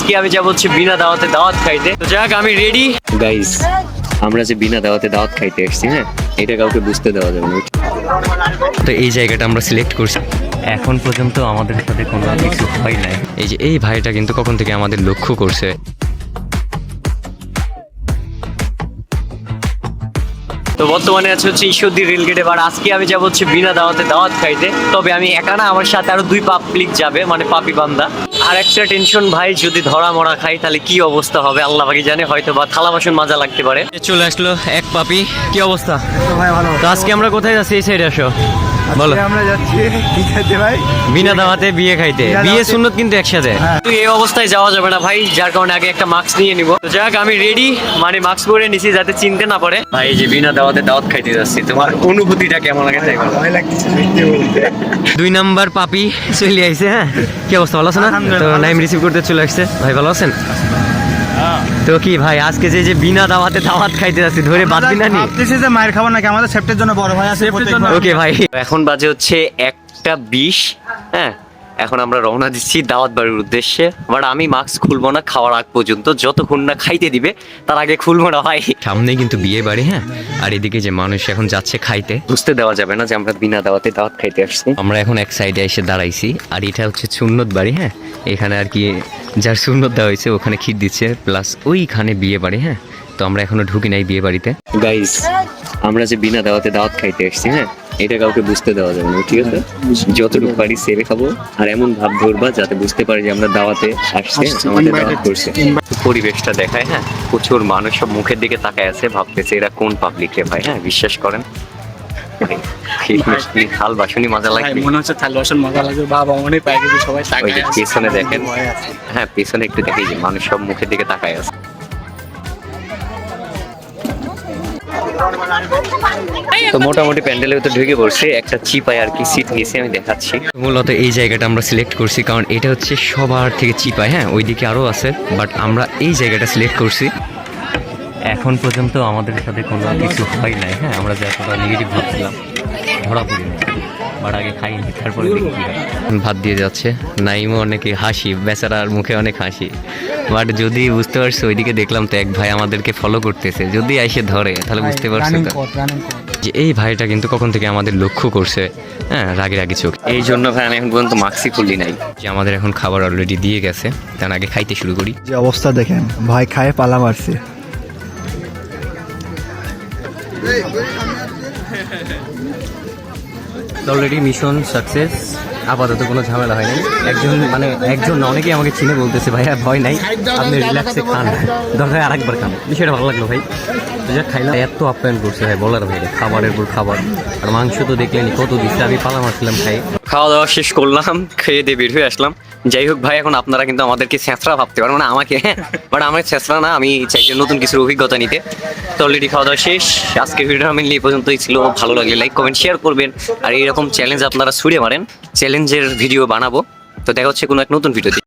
আজকে আমি যাবো হচ্ছে বিনা দাওয়াতে দাওয়াত খাইতে। তো যাক আমি রেডি গাইস, আমরা যে বিনা দাওয়াতে দাওয়াত খাইতে এসেছি, হ্যাঁ এটা কাউকে বুঝতে দেওয়া যাবে না। তো এই জায়গাটা আমরা সিলেক্ট করছি। এখন পর্যন্ত আমাদের সাথে কোনো কিছু হয় নাই। এই যে এই ভাইটা কিন্তু কখন থেকে আমাদের লক্ষ্য করছে। তো বর্তমানে আছে হচ্ছে ঈশ্বরদী রেলগেটে, আর আজকে আমি যাবো হচ্ছে বিনা দাওয়াতে দাওয়াত খাইতে। তবে আমি একা না, আমার সাথে আরো 2 পাবলিক যাবে, মানে পাপি বান্দা। আর একটা টেনশন ভাই, যদি ধরা মরা খাই তাহলে কি অবস্থা হবে আল্লাহ পাকি জানে, হয়তো বা থালা বাসন মাজা লাগতে পারে। চলে আসলো এক পাপি, কি অবস্থা ভাই? ভালো। তো আজকে আমরা কোথায় যাচ্ছি? এই সাইডে আসো, বলো। আমরা যাচ্ছি কি খাইতে ভাই? বিনা দাওয়াতে বিয়ে খাইতে। বিয়ে সুন্নত কিন্তু একসাথে। তো এই অবস্থায় যাওয়া যাবে না ভাই, যার কারণে আগে একটা মাস্ক নিয়ে নিব। তো যাক আমি রেডি, মানে মাস্ক পরে নিছি যাতে চিনতে না পারে। ভাই এই যে বিনা দাওয়াতে দাওয়াত খাইতে যাচ্ছি, তোমার অনুভূতিটা কেমন লাগে তাই বলো। ভয় লাগতেছে সত্যি বলতে। 2 নাম্বার পাপি চলে আইছে। হ্যাঁ কি অবস্থা, ভালো আছেন? তো নাইম রিসিভ করতে চলে আসছে। ভাই ভালো আছেন? তো কি ভাই আজকে যে বিনা দাওয়াতে দাওয়াত খাইতে যাচ্ছি, ধরে বাদ দিনা নি? ভাবতেছি যে মায়ের খাবার নাকি, আমাদের সেফটির জন্য বড় ভাই আছে। ওকে ভাই, এখন বাজে হচ্ছে 1:20। হ্যাঁ এখন আমরা রওনা দিচ্ছি দাওয়াত বাড়ির উদ্দেশ্যে। বাট আমি মাস্ক খুলবো না খাওয়ার আগ পর্যন্ত, যতক্ষণ না খাইতে দিবে তার আগে খুলবো না ভাই। সামনে কিন্তু বিয়ে বাড়ি, হ্যাঁ, আর এদিকে যে মানুষ এখন যাচ্ছে খাইতে, বুঝতে দেওয়া যাবে না যে আমরা বিনা দাওয়াতে দাওয়াত খাইতে আসছি। আমরা এখন এক সাইডে এসে দাঁড়াইছি, আর এটা হচ্ছে সুন্নত বাড়ি। হ্যাঁ এখানে আর কি যার সুন্নত দেওয়া হয়েছে ওখানে ক্ষীর দিচ্ছে, প্লাস ওইখানে বিয়ে বাড়ি। হ্যাঁ তো আমরা এখনো ঢুকি নাই বিয়ে বাড়িতে। গাইস আমরা যে বিনা দাওয়াতে দাওয়াত খাইতে এসেছি, হ্যাঁ এটা কাউকে বুঝতে দেওয়া যাবে না, ঠিক আছে? যতটুকু পারি সেরে খাবো, আর এমন ভাব ধরবা যাতে বুঝতে পারে যে আমরা দাওয়াতে আসছি, আমাদের দাওয়াত করছে। পরিবেশটা দেখায়, হ্যাঁ প্রচুর মানুষ সব মুখের দিকে তাকায় আছে, ভাবতেছে এরা কোন পাবলিক রে ভাই। হ্যাঁ বিশ্বাস করেন থাল বাসনই মজা লাগবে, মনে হচ্ছে থাল বাসন মজা লাগবে। বাবা মনে পাই গেছে সবাই ওই যে পেছনে দেখেন, হ্যাঁ পেছনে একটু দেখি যে মানুষ সব মুখের দিকে তাকায় আছে। তো মোটামুটি প্যান্ডেলের ভিতরে ঢুকে পড়ছে, একটা চিপায় আর কি সিট নিয়েছি, আমি দেখাচ্ছি। মূলত এই জায়গাটা আমরা সিলেক্ট করছি কারণ এটা হচ্ছে সবার থেকে চিপায়। হ্যাঁ ওইদিকে আরও আছে, বাট আমরা এই জায়গাটা সিলেক্ট করছি। এখন পর্যন্ত আমাদের সাথে কোনো কিছু হয় নাই। হ্যাঁ আমরা যে এতটা নেগেটিভ ভাবছিলাম ধরা পড়ি না, বাট আগে খাইনি তারপরে দেখি। ভাত দিয়ে যাচ্ছে, নাইমও অনেকে হাসি, বেচারার মুখে অনেক হাসি। বাট যদি বুঝতে পারছো ওইদিকে দেখলাম তো এক ভাই আমাদেরকে ফলো করতেছে, যদি এসে ধরে তাহলে বুঝতে পারছো তো যে এই ভাইটা কিন্তু কখন থেকে আমাদের লক্ষ্য করছে। হ্যাঁ রাগে রাগে চোখ, এই জন্য ভাই আমি এখন পর্যন্ত মাস্কই খুললি নাই। যে আমাদের এখন খাবার অলরেডি দিয়ে গেছে, তার আগে খাইতে শুরু করি। যে অবস্থা দেখেন ভাই, খায় পালা মারছে। অলরেডি মিশন সাকসেস, আপাতত কোনো ঝামেলা হয়নি। একজন না অনেকেই আমাকে চিনে বলতেছে ভাইয়া ভয় নাই, আপনি রিল্যাক্সে খান, দরকার আরেকবার খান। বিষয়টা ভালো লাগলো ভাই, যা খাইলাম। এত আপ্যায়ন করছে ভাই বলার ভাইরে, খাবারের পর খাবার। আর মাংস তো দেখলেনি কত দিচ্ছে, আমি পালা মারছিলাম খাই। খাওয়া দাওয়া শেষ করলাম, খেয়ে দিয়ে বের হয়ে আসলাম। যাই হোক ভাই, এখন আপনারা কিন্তু আমাদেরকে ছেঁচড়া ভাবতে পারেন, মানে আমাকে, হ্যাঁ বাট আমার ছেঁচড়া না, আমি চাইছি নতুন কিছুর অভিজ্ঞতা নিতে। তো অলরেডি খাওয়া দাওয়া শেষ, আজকের ভিডিওটা মেনলি এই পর্যন্তই ছিল। ভালো লাগলে লাইক কমেন্ট শেয়ার করবেন, আর এইরকম চ্যালেঞ্জ আপনারা ছুড়ে মারেন, চ্যালেঞ্জের ভিডিও বানাবো। তো দেখা হচ্ছে কোনো এক নতুন ভিডিওতে।